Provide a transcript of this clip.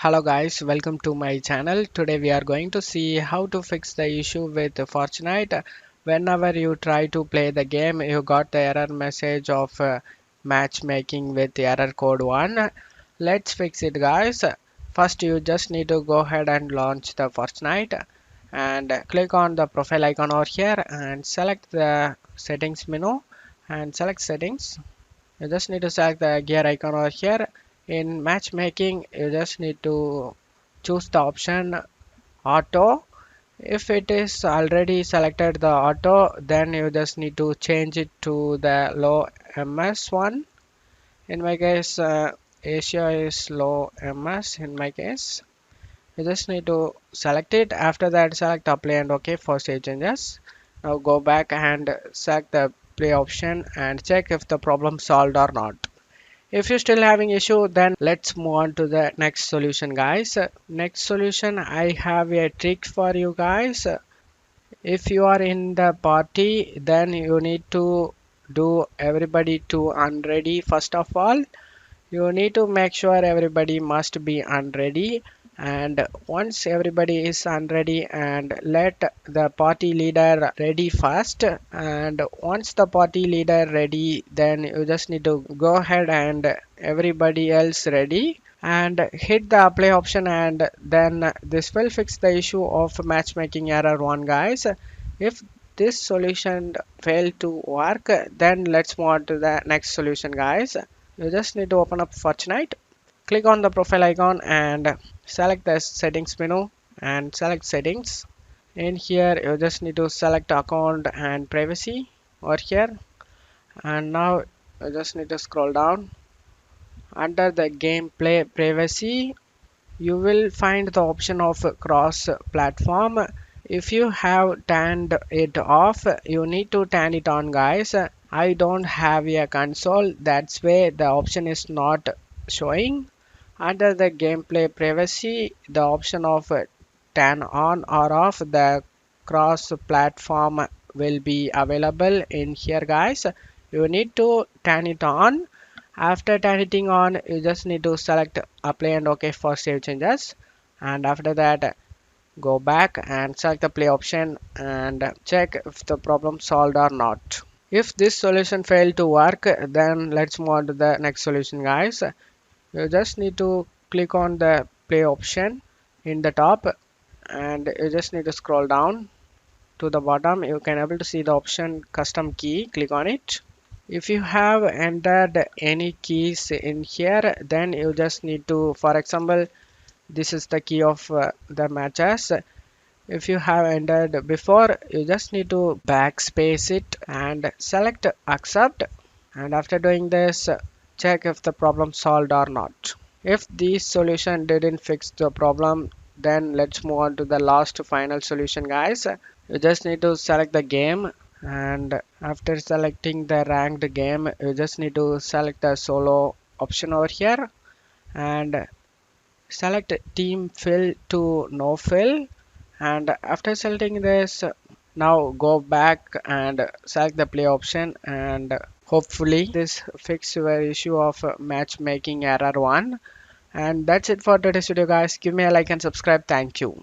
Hello guys, welcome to my channel. Today we are going to see how to fix the issue with Fortnite. Whenever you try to play the game, you got the error message of matchmaking with error code 1. Let's fix it guys. First you just need to go ahead and launch the Fortnite and click on the profile icon over here and select the settings menu and select settings. You just need to select the gear icon over here. In matchmaking you just need to choose the option auto. If it is already selected the auto, then you just need to change it to the low ms one. In my case Asia is low ms. In my case you just need to select it. After that select apply and OK for save changes. Now go back and select the play option and check if the problem solved or not. If you're still having issue, then let's move on to the next solution guys. Next solution, I have a trick for you guys. If you are in the party, then you need to do everybody to unready. First of all, you need to make sure everybody must be unready, and once everybody is unready, and let the party leader ready first, and once the party leader ready, then you just need to go ahead and everybody else ready and hit the apply option, and then this will fix the issue of matchmaking error 1 guys. If this solution failed to work, then let's move on to the next solution guys. You just need to open up Fortnite, click on the profile icon and select the settings menu and select settings. In here you just need to select account and privacy over here, and now you just need to scroll down. Under the gameplay privacy you will find the option of cross platform. If you have turned it off, you need to turn it on guys. I don't have a console, that's why the option is not showing. Under the gameplay privacy, the option of turn on or off the cross platform will be available in here guys. You need to turn it on. After turning on, you just need to select apply and OK for save changes, and after that go back and select the play option and check if the problem solved or not. If this solution failed to work, then let's move on to the next solution guys. You just need to click on the play option in the top, and you just need to scroll down to the bottom. You can able to see the option custom key. Click on it. If you have entered any keys in here, then you just need to, for example, this is the key of the matches. If you have entered before, you just need to backspace it and select accept, and after doing this check if the problem solved or not. If this solution didn't fix the problem, then let's move on to the last final solution guys. You just need to select the game, and after selecting the ranked game you just need to select the solo option over here and select team fill to no fill, and after selecting this now go back and select the play option, and hopefully this fix your issue of matchmaking error 1. And that's it for today's video guys. Give me a like and subscribe. Thank you.